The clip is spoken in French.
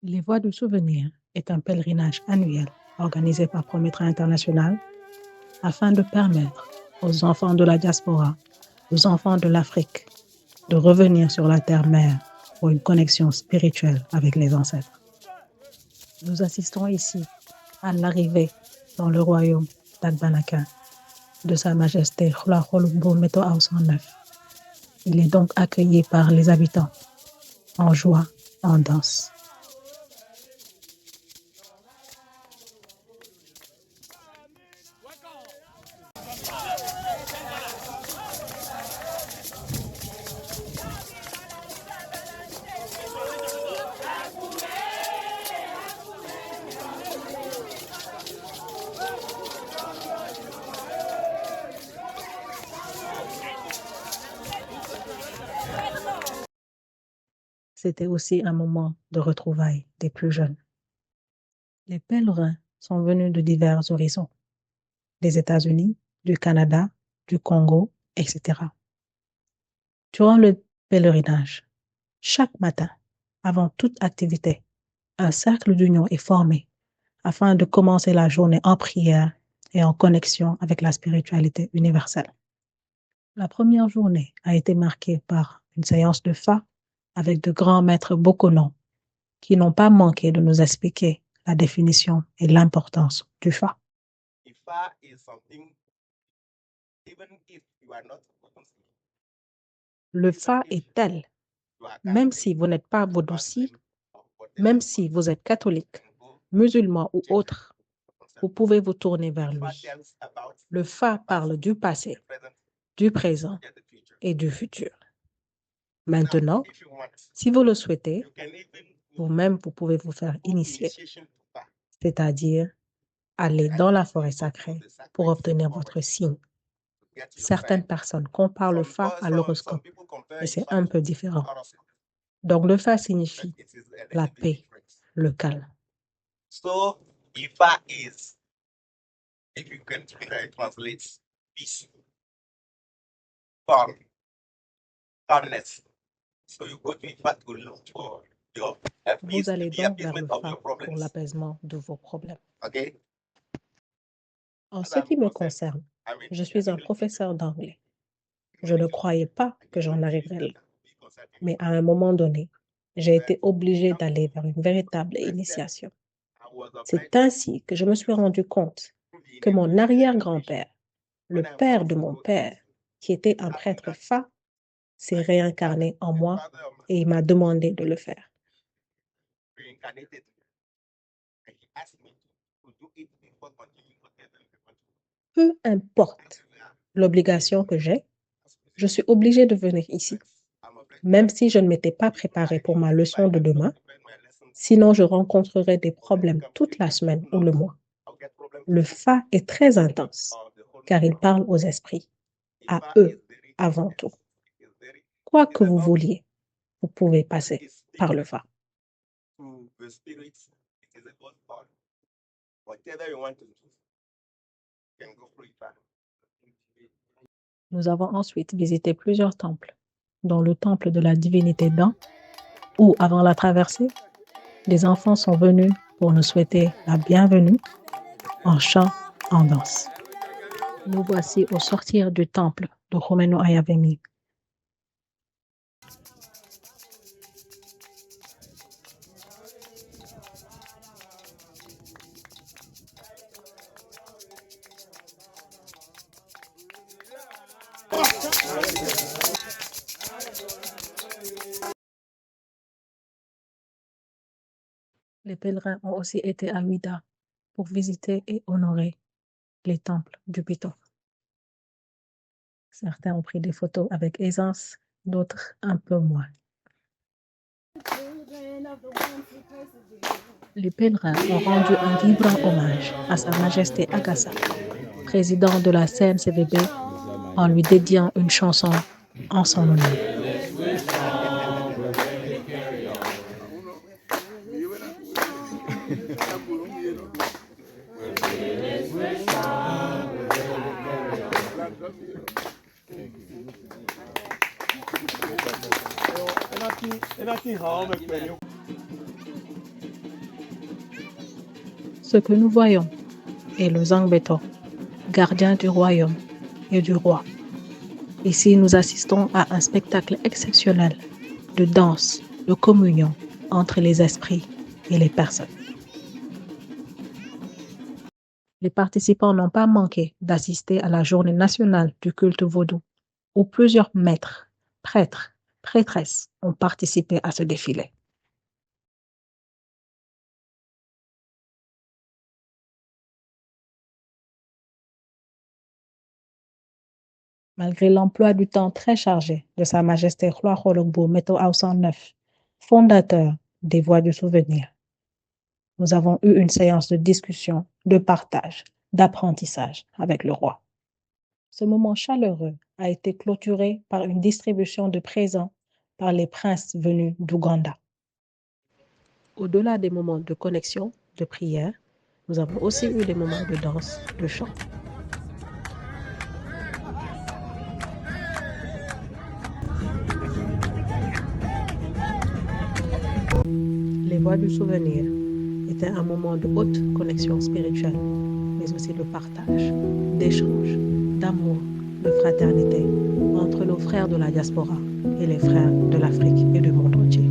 Les Voies du Souvenir est un pèlerinage annuel organisé par Prométhée International afin de permettre aux enfants de la diaspora, aux enfants de l'Afrique, de revenir sur la terre-mère pour une connexion spirituelle avec les ancêtres. Nous assistons ici à l'arrivée dans le royaume d'Agbanaka de Sa Majesté Khulakholougbo Meto Aoussa IX. Il est donc accueilli par les habitants en joie, en danse. C'était aussi un moment de retrouvailles des plus jeunes. Les pèlerins sont venus de divers horizons, des États-Unis, du Canada, du Congo, etc. Durant le pèlerinage, chaque matin, avant toute activité, un cercle d'union est formé afin de commencer la journée en prière et en connexion avec la spiritualité universelle. La première journée a été marquée par une séance de Fa avec de grands maîtres bokonons qui n'ont pas manqué de nous expliquer la définition et l'importance du Fa. Ifa is something, even if you are not Muslim, Le Fa est tel, you are même Catholic, si vous n'êtes pas vaudossi, Muslim, or whatever, même si vous êtes catholique, you can go musulman ou check autre, vous pouvez vous tourner vers Ifa lui. tells about Le Fa the parle past, du passé, the present, du présent and the future. et du futur. Now, Maintenant, if you want, si vous le souhaitez, you can even vous-même, vous pouvez vous faire go initier, initiation to Fa. c'est-à-dire aller dans la forêt sacrée pour obtenir votre signe. To get your Certaines sign. personnes comparent le Fa à Some l'horoscope, people compare mais c'est Ifa un peu to différent. horoscope, Donc le Fa but signifie it is a la little bit paix, different. le calme. So Ifa is, if you can translate, peace, calm, calmness. So you go to Ifa to look for your peace, Vous allez the donc vers le appeasement of Fa your pour problems. l'apaisement de vos problèmes. Okay. En As ce I'm qui me concerned, concerne, I mean, je a suis un single teacher. professeur d'anglais. Je Many ne people croyais pas que can j'en believe arriverais là. that because I think Mais à un moment donné, j'ai that été obligée come d'aller to vers une véritable the step initiation. I was obliged C'est ainsi que je me suis rendu compte to be que in mon a arrière-grand-père, le when I père want de to mon go to père, qui était un after prêtre that, Fa, s'est my réincarné en the moi father of my et il m'a demandé de le faire. reincarnated and he asked me to do it before continuing whatever I want to Peu importe l'obligation que j'ai, je suis obligée de venir ici, même si je ne m'étais pas préparée pour ma leçon de demain, sinon je rencontrerai des problèmes toute la semaine ou le mois. Le Fa est très intense, car il parle aux esprits, à eux avant tout. Quoi que vous vouliez, vous pouvez passer par le Fa. to the spirits, it is about God. Whatever you want to do, you can go through it. Nous avons ensuite visité plusieurs temples, dont le temple de la divinité Dan, où, avant la traversée, les enfants sont venus pour nous souhaiter la bienvenue en chant, en danse. Nous voici au sortir du temple de Khomeno Ayaveni. Les pèlerins ont aussi été à Ouida pour visiter et honorer les temples du Piton. Certains ont pris des photos avec aisance, d'autres un peu moins. Les pèlerins ont rendu un vibrant hommage à Sa Majesté Agassa, président de la CNCVB, en lui dédiant une chanson en son honneur. Ce que nous voyons est le Zangbeto, gardien du royaume et du roi. Ici, nous assistons à un spectacle exceptionnel de danse, de communion entre les esprits et les personnes. Les participants n'ont pas manqué d'assister à la journée nationale du culte vaudou, où plusieurs maîtres, prêtres, prêtresses ont participé à ce défilé. Malgré l'emploi du temps très chargé de Sa Majesté Roi Hologbo Meto Aousan IX, fondateur des Voix du Souvenir, nous avons eu une séance de discussion, de partage, d'apprentissage avec le roi. Ce moment chaleureux a été clôturé par une distribution de présents par les princes venus d'Ouganda. Au-delà des moments de connexion, de prière, nous avons aussi eu des moments de danse, de chant. Les Voix du Souvenir étaient un moment de haute connexion spirituelle, mais aussi de partage, d'échange, d'amour, de fraternité entre nos frères de la diaspora et les frères de l'Afrique et du monde entier.